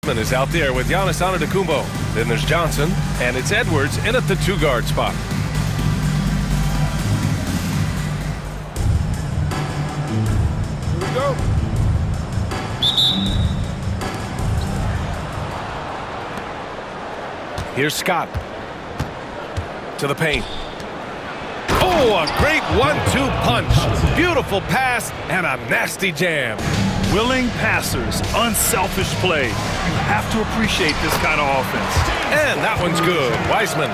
Is out there with Giannis Antetokounmpo. Then there's Johnson, and it's Edwards in at the 2-guard spot. Here we go. Here's Scott to the paint. Oh, a great 1-2 punch. Beautiful pass and a nasty jam. Willing passers, unselfish play. You have to appreciate this kind of offense. And that one's good. Wiseman.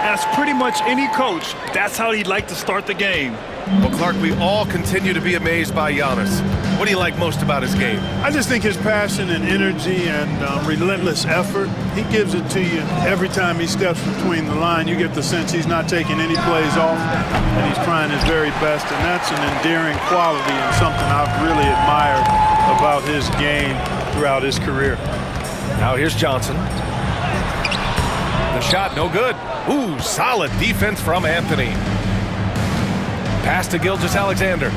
As pretty much any coach, that's how he'd like to start the game. Well, Clark, we all continue to be amazed by Giannis. What do you like most about his game? I just think his passion and energy and relentless effort, he gives it to you every time he steps between the line. You get the sense he's not taking any plays off, and he's trying his very best, and that's an endearing quality and something I've really admired about his game throughout his career. Now here's Johnson. The shot, no good. Ooh, solid defense from Anthony. Pass to Gilgeous-Alexander.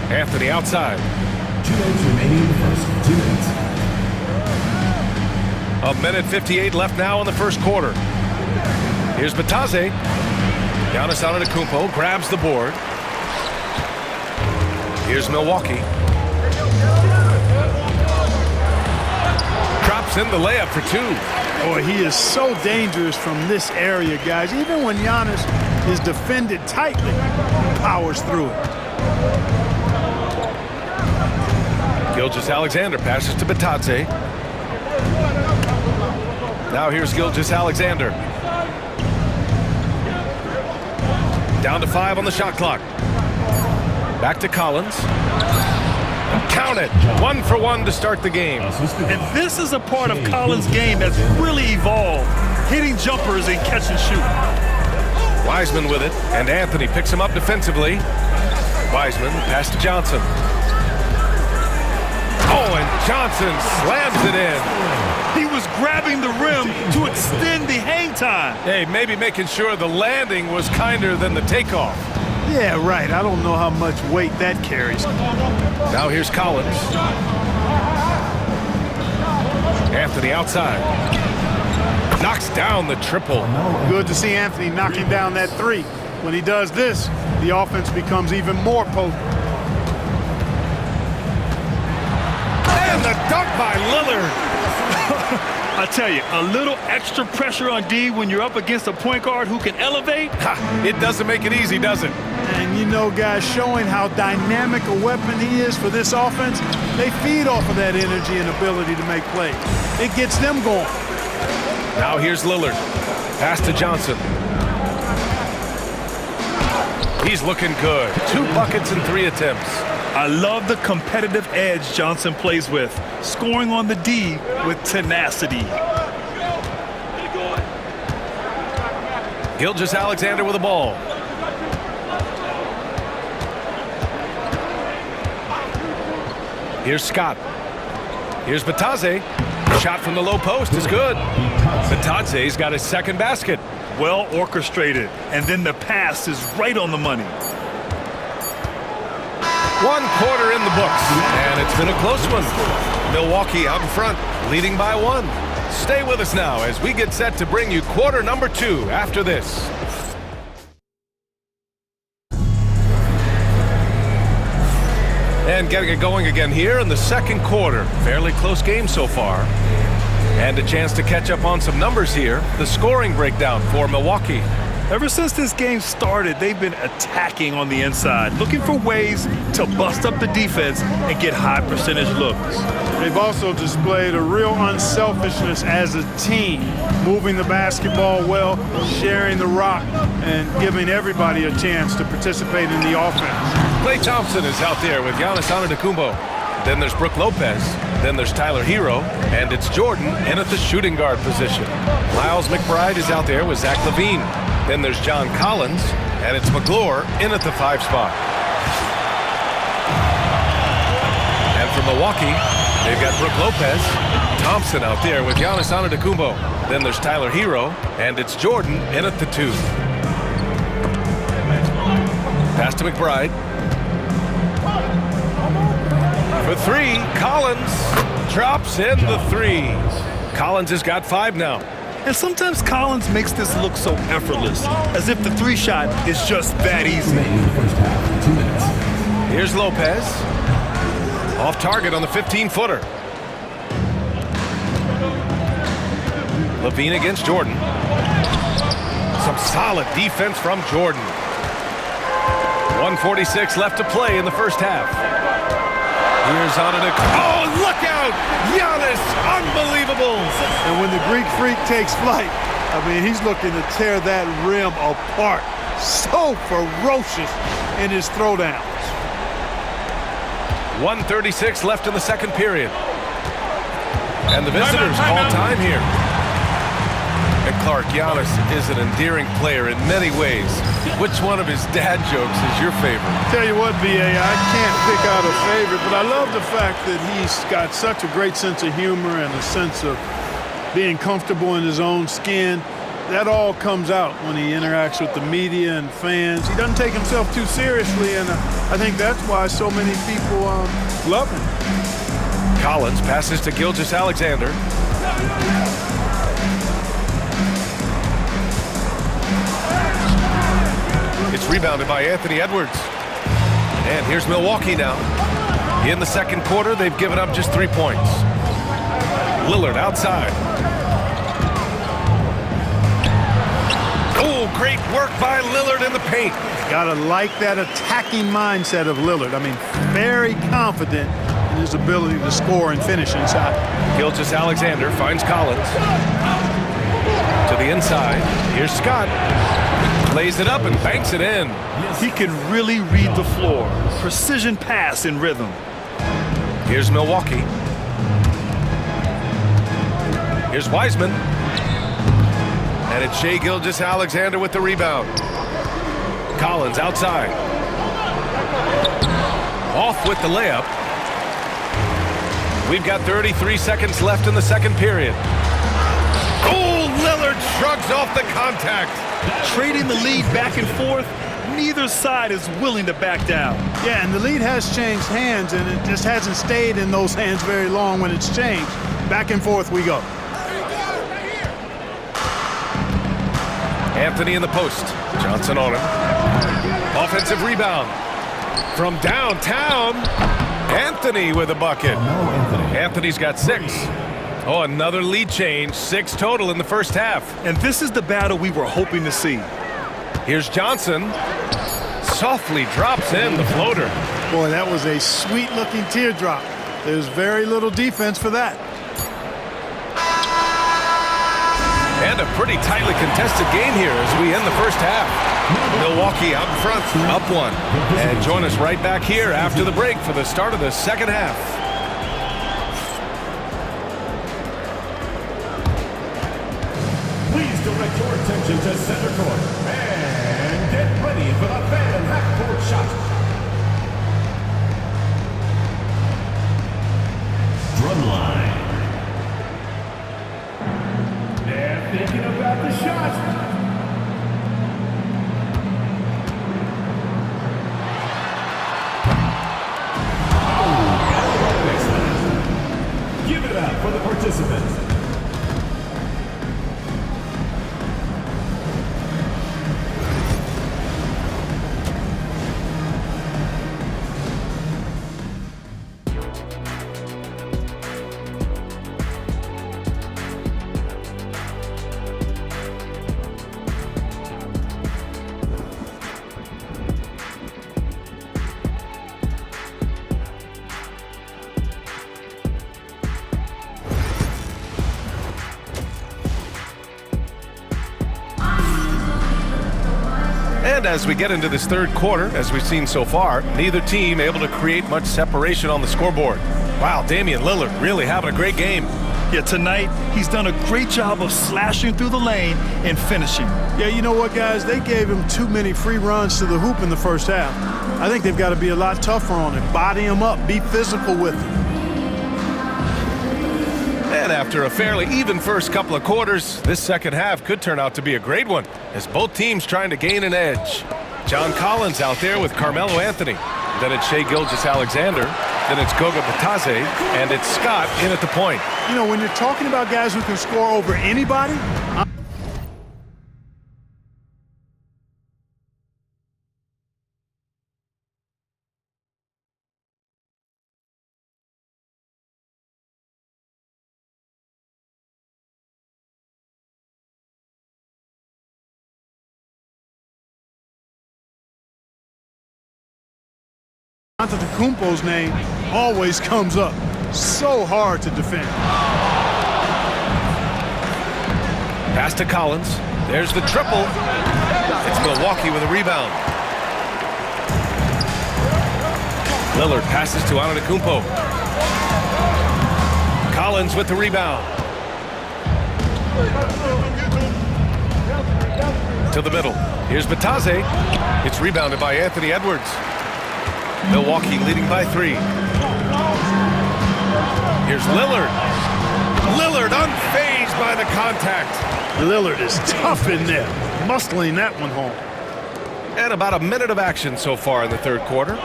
Anthony outside. 2 minutes remaining in the first. 2 minutes. A minute 58 left now in the first quarter. Here's Batadze. Giannis Antetokounmpo grabs the board. Here's Milwaukee. Drops in the layup for 2. Boy, he is so dangerous from this area, guys. Even when Giannis is defended tightly, he powers through it. Gilgeous-Alexander passes to Batadze. Now here's Gilgeous-Alexander. Down to 5 on the shot clock. Back to Collins. Count it. 1 for 1 to start the game. And this is a part of Collins' game that's really evolved. Hitting jumpers and catch and shoot. Wiseman with it, and Anthony picks him up defensively. Wiseman pass to Johnson. Oh, and Johnson slams it in. He was grabbing the rim to extend the hang time. Hey, maybe making sure the landing was kinder than the takeoff. Yeah, right. I don't know how much weight that carries. Now here's Collins. Anthony outside. Knocks down the triple. Good to see Anthony knocking down that 3. When he does this, the offense becomes even more potent. And the dunk by Lillard. I tell you, a little extra pressure on D when you're up against a point guard who can elevate. It doesn't make it easy, does it? And you know, guys, showing how dynamic a weapon he is for this offense, they feed off of that energy and ability to make plays. It gets them going. Now here's Lillard. Pass to Johnson. He's looking good. 2 buckets and 3 attempts. I love the competitive edge Johnson plays with, scoring on the D with tenacity. Gilgeous-Alexander with the ball. Here's Scott. Here's Batadze. Shot from the low post is good. Batadze's got his second basket. Well orchestrated, and then the pass is right on the money. 1 quarter in the books, and it's been a close one. Milwaukee out in front, leading by 1. Stay with us now as we get set to bring you quarter number 2 after this. And getting it going again here in the second quarter. Fairly close game so far. And a chance to catch up on some numbers here. The scoring breakdown for Milwaukee. Ever since this game started, they've been attacking on the inside, looking for ways to bust up the defense and get high percentage looks. They've also displayed a real unselfishness as a team, moving the basketball well, sharing the rock, and giving everybody a chance to participate in the offense. Klay Thompson is out there with Giannis Antetokounmpo. Then there's Brook Lopez. Then there's Tyler Hero. And it's Jordan in at the shooting guard position. Miles McBride is out there with Zach LaVine. Then there's John Collins, and it's McGlure in at the 5 spot. And from Milwaukee, they've got Brook Lopez, Thompson out there with Giannis Antetokounmpo. Then there's Tyler Hero, and it's Jordan in at the 2. Pass to McBride. For three, Collins drops in the three. Collins has got 5 now. And sometimes Collins makes this look so effortless, as if the 3-shot is just that easy. Remaining in the first half, 2 minutes. Here's Lopez. Off target on the 15-footer. Levine against Jordan. Some solid defense from Jordan. 1:46 left to play in the first half. Here's oh, look out! Giannis, unbelievable! And when the Greek Freak takes flight, I mean, he's looking to tear that rim apart. So ferocious in his throwdowns. 1:36 left in the second period. And the visitors call time here. And Clark, Giannis is an endearing player in many ways. Which one of his dad jokes is your favorite? Tell you what, B.A., I can't pick out a favorite, but I love the fact that he's got such a great sense of humor and a sense of being comfortable in his own skin. That all comes out when he interacts with the media and fans. He doesn't take himself too seriously, and I think that's why so many people love him. Collins passes to Gilgeous-Alexander. It's rebounded by Anthony Edwards. And here's Milwaukee now. In the second quarter, they've given up just 3 points. Lillard outside. Oh, great work by Lillard in the paint. Gotta like that attacking mindset of Lillard. I mean, very confident in his ability to score and finish inside. Gilgeous-Alexander finds Collins. To the inside. Here's Scott. Lays it up and banks it in. He can really read the floor. Precision pass in rhythm. Here's Milwaukee. Here's Wiseman. And it's Shai Gilgeous-Alexander with the rebound. Collins outside. Off with the layup. We've got 33 seconds left in the second period. Oh, Lillard shrugs off the contact. Trading the lead back and forth, neither side is willing to back down. Yeah, and the lead has changed hands, and it just hasn't stayed in those hands very long when it's changed. Back and forth we go. Anthony in the post. Johnson on him. Offensive rebound. From downtown, Anthony with a bucket. Anthony's got 6. Oh, another lead change. 6 total in the first half. And this is the battle we were hoping to see. Here's Johnson. Softly drops in the floater. Boy, that was a sweet-looking teardrop. There's very little defense for that. And a pretty tightly contested game here as we end the first half. Milwaukee out in front, up 1. And join us right back here after the break for the start of the second half. Please direct your attention to center court and get ready for the fan half-court shot. Drumline. They're thinking about the shot. Give it up for the participants. And as we get into this third quarter, as we've seen so far, neither team able to create much separation on the scoreboard. Wow, Damian Lillard really having a great game. Yeah, tonight, he's done a great job of slashing through the lane and finishing. Yeah, you know what, guys? They gave him too many free runs to the hoop in the first half. I think they've got to be a lot tougher on him. Body him up. Be physical with him. And after a fairly even first couple of quarters, this second half could turn out to be a great one, as both teams trying to gain an edge. John Collins out there with Carmelo Anthony. Then it's Shai Gilgeous-Alexander. Then it's Goga Batase, and it's Scott in at the point. You know, when you're talking about guys who can score over anybody, Antetokounmpo's name always comes up. So hard to defend. Pass to Collins. There's the triple. It's Milwaukee with a rebound. Lillard passes to Antetokounmpo. Collins with the rebound. To the middle. Here's Batase. It's rebounded by Anthony Edwards. Milwaukee leading by 3. Here's Lillard. Lillard unfazed by the contact. Lillard is tough in there, muscling that one home. And about a minute of action so far in the third quarter.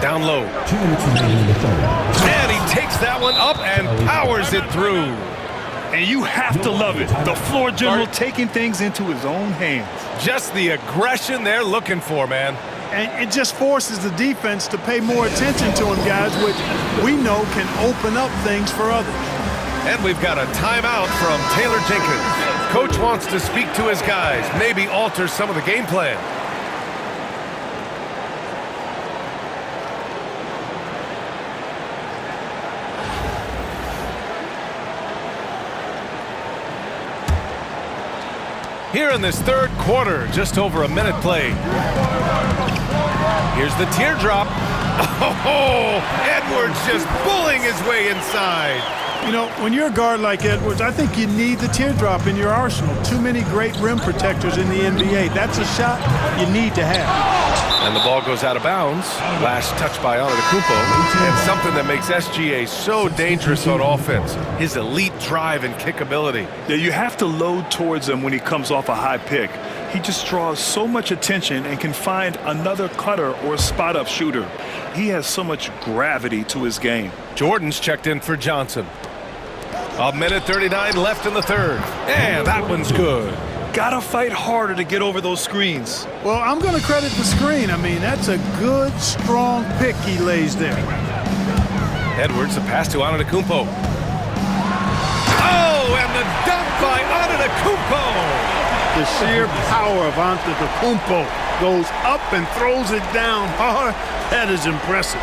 Down low. And he takes that one up and powers it through. And you have to love it. The floor general taking things into his own hands. Just the aggression they're looking for, man. And it just forces the defense to pay more attention to him, guys, which we know can open up things for others. And we've got a timeout from Taylor Jenkins. Coach wants to speak to his guys, maybe alter some of the game plan. Here in this third quarter, just over a minute played. Here's the teardrop. Oh, Edwards just bullying his way inside. You know, when you're a guard like Edwards, I think you need the teardrop in your arsenal. Too many great rim protectors in the NBA. That's a shot you need to have. And the ball goes out of bounds. Last touch by Antetokounmpo. And something that makes SGA so dangerous on offense. His elite drive and kick ability. Yeah, you have to load towards him when he comes off a high pick. He just draws so much attention and can find another cutter or spot-up shooter. He has so much gravity to his game. Jordan's checked in for Johnson. A minute 39 left in the third. And that one's good. Gotta fight harder to get over those screens. Well, I'm going to credit the screen. I mean, that's a good, strong pick he lays there. Edwards, a pass to Antetokounmpo. Oh, and the dunk by Antetokounmpo. The sheer power of Antetokounmpo goes up and throws it down hard. That is impressive.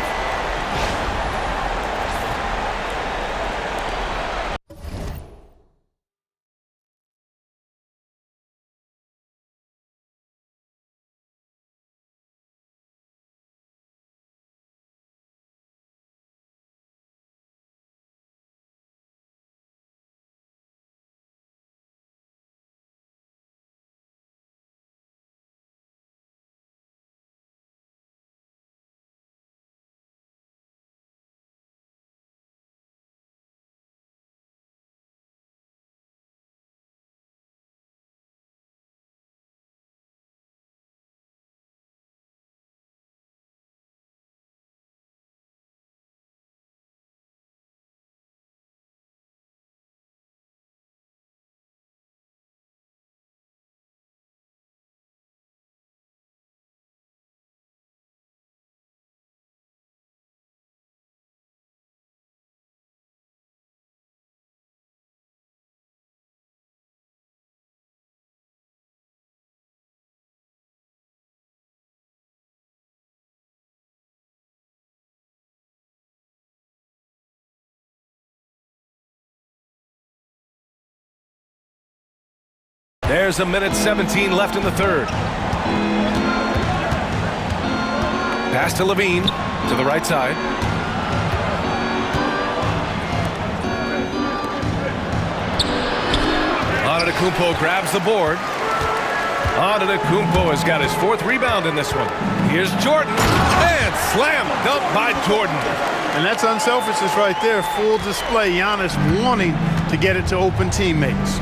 There's a minute 17 left in the third. Pass to Levine to the right side. Antetokounmpo grabs the board. Antetokounmpo has got his 4th rebound in this one. Here's Jordan, and slam dunk by Jordan. And that's unselfishness right there. Full display. Giannis wanting to get it to open teammates.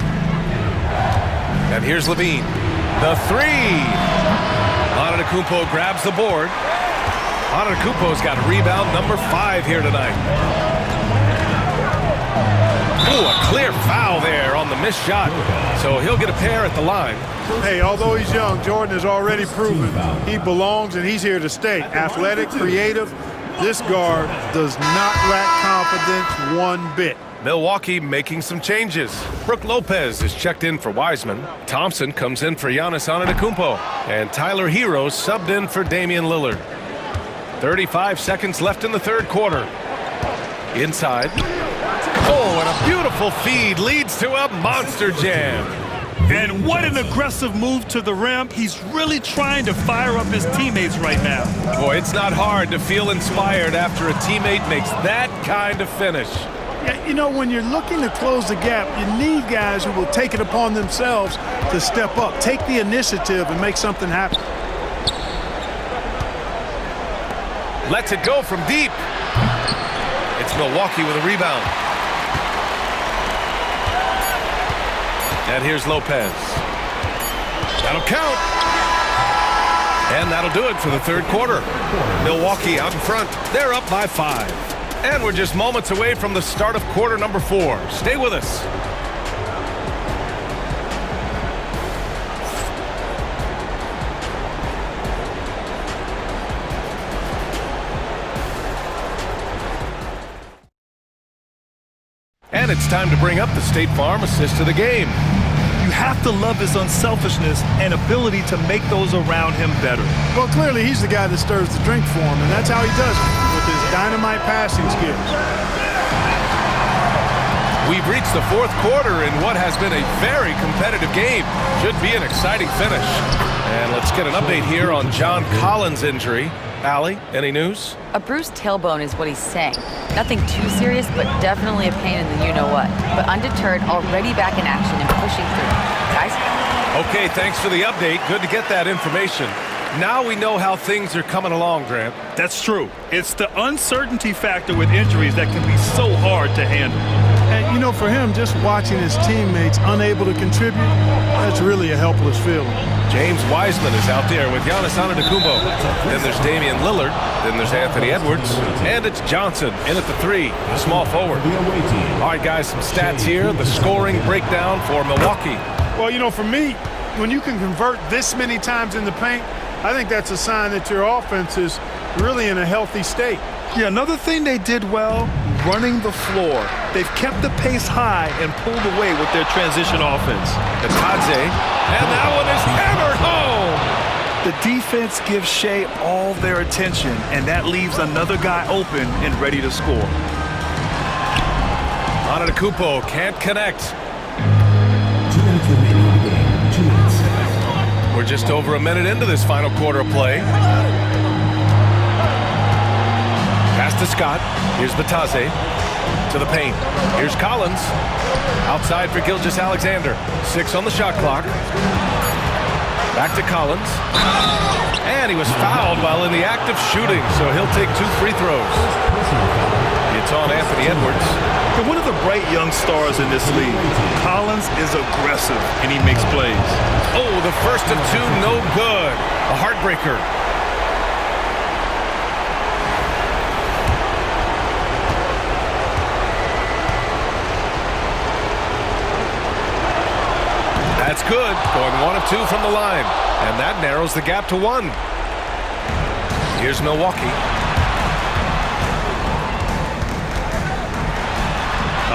And here's Levine. The 3. Antetokounmpo grabs the board. Antetokounmpo's got rebound number 5 here tonight. Ooh, a clear foul there on the missed shot. So he'll get a pair at the line. Hey, although he's young, Jordan has already proven he belongs and he's here to stay. Athletic, creative. This guard does not lack confidence one bit. Milwaukee making some changes. Brook Lopez is checked in for Wiseman. Thompson comes in for Giannis Antetokounmpo. And Tyler Hero subbed in for Damian Lillard. 35 seconds left in the third quarter. Inside. Oh, and a beautiful feed leads to a monster jam. And what an aggressive move to the rim. He's really trying to fire up his teammates right now. Boy, it's not hard to feel inspired after a teammate makes that kind of finish. Yeah, you know, when you're looking to close the gap, you need guys who will take it upon themselves to step up, take the initiative, and make something happen. Lets it go from deep. It's Milwaukee with a rebound. And here's Lopez. That'll count. And that'll do it for the third quarter. Milwaukee out in front. They're up by 5. And we're just moments away from the start of quarter number 4. Stay with us. And it's time to bring up the State Farm assist of the game. You have to love his unselfishness and ability to make those around him better. Well, clearly he's the guy that stirs the drink for him, and that's how he does it, with his dynamite passing skills. We've reached the fourth quarter in what has been a very competitive game. Should be an exciting finish. And let's get an update here on John Collins' injury. Allie, any news? A bruised tailbone is what he's saying. Nothing too serious, but definitely a pain in the you-know-what. But undeterred, already back in action and pushing through. Guys? Okay, thanks for the update. Good to get that information. Now we know how things are coming along, Grant. That's true. It's the uncertainty factor with injuries that can be so hard to handle. And, you know, for him, just watching his teammates unable to contribute, that's really a helpless feeling. James Wiseman is out there with Giannis Antetokounmpo. Then there's Damian Lillard. Then there's Anthony Edwards. And it's Johnson in at the 3, small forward. All right, guys, some stats here. The scoring breakdown for Milwaukee. Well, you know, for me, when you can convert this many times in the paint, I think that's a sign that your offense is really in a healthy state. Yeah, another thing they did well, running the floor. They've kept the pace high and pulled away with their transition offense. Katadze, and that one is hammered home. The defense gives Shea all their attention, and that leaves another guy open and ready to score. Antetokounmpo can't connect. 2 minutes remaining in the game. 2 minutes. We're just over a minute into this final quarter of play. Pass to Scott. Here's Batase to the paint. Here's Collins. Outside for Gilgeous-Alexander. 6 on the shot clock. Back to Collins. And he was fouled while in the act of shooting, so he'll take 2 free throws. It's on Anthony Edwards. And one of the bright young stars in this league. Collins is aggressive, and he makes plays. Oh, the first of 2, no good. A heartbreaker. That's good. Going 1 of 2 from the line. And that narrows the gap to 1. Here's Milwaukee.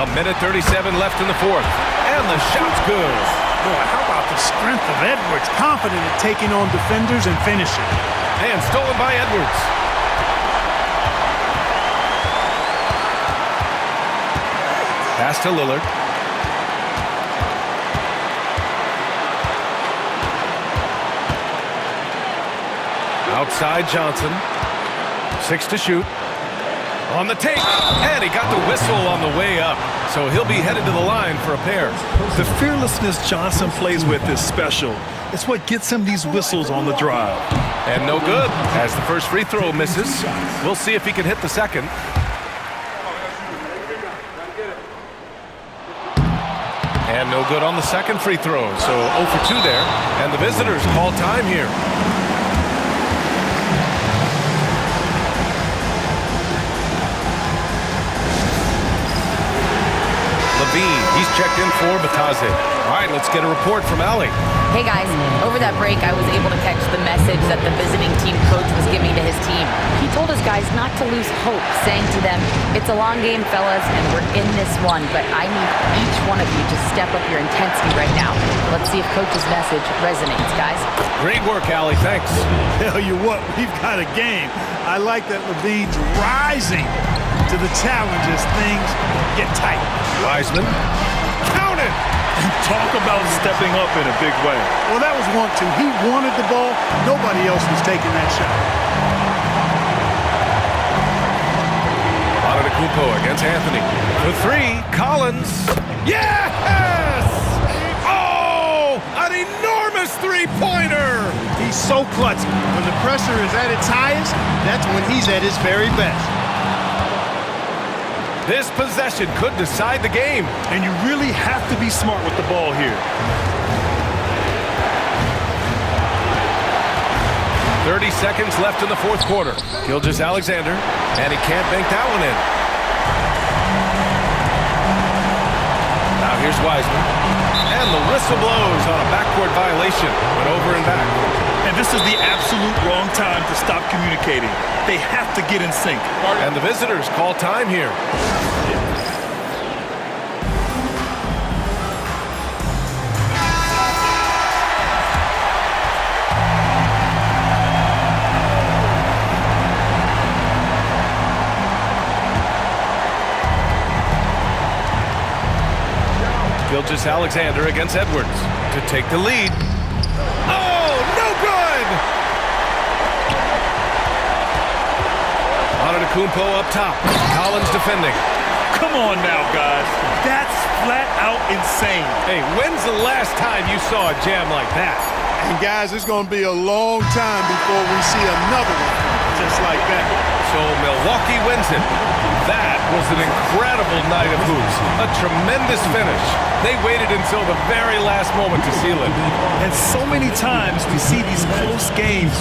A minute 37 left in the fourth. And the shot's good. Boy, how about the strength of Edwards? Confident in taking on defenders and finishing. And stolen by Edwards. Pass to Lillard. Outside Johnson. 6 to shoot. On the take. And he got the whistle on the way up. So he'll be headed to the line for a pair. The fearlessness Johnson plays with is special. It's what gets him these whistles on the drive. And no good, as the first free throw misses. We'll see if he can hit the second. And no good on the second free throw. So 0 for 2 there. And the visitors call time here. checked in for Bataze. All right, let's get a report from Ali. Hey guys, over that break I was able to catch the message that the visiting team coach was giving to his team. He told his guys not to lose hope, saying to them, "It's a long game, fellas, and we're in this one, but I need each one of you to step up your intensity right now." Let's see if coach's message resonates, guys. Great work, Ali. Thanks. Tell you what, we've got a game. I like that Levine's rising to the challenge as things get tight. Wiseman. Count it! Talk about stepping up in a big way. Well, that was 1-2. He wanted the ball. Nobody else was taking that shot. Antetokounmpo against Anthony. For three, Collins. Yes! Oh, an enormous three-pointer! He's so clutch. When the pressure is at its highest, that's when he's at his very best. This possession could decide the game. And you really have to be smart with the ball here. 30 seconds left in the fourth quarter. Gilgeous-Alexander, and he can't bank that one in. Now here's Wiseman. And the whistle blows on a backcourt violation. Went over and back. And this is the absolute wrong time to stop communicating. They have to get in sync. And the visitors call time here. Gilgeous-Alexander against Edwards to take the lead. Oh, no good! Antetokounmpo up top. Collins defending. Come on now, guys. That's flat out insane. Hey, when's the last time you saw a jam like that? And guys, it's going to be a long time before we see another one just like that. So Milwaukee wins it. That was an incredible night of hoops. A tremendous finish. They waited until the very last moment to seal it. And so many times we see these close games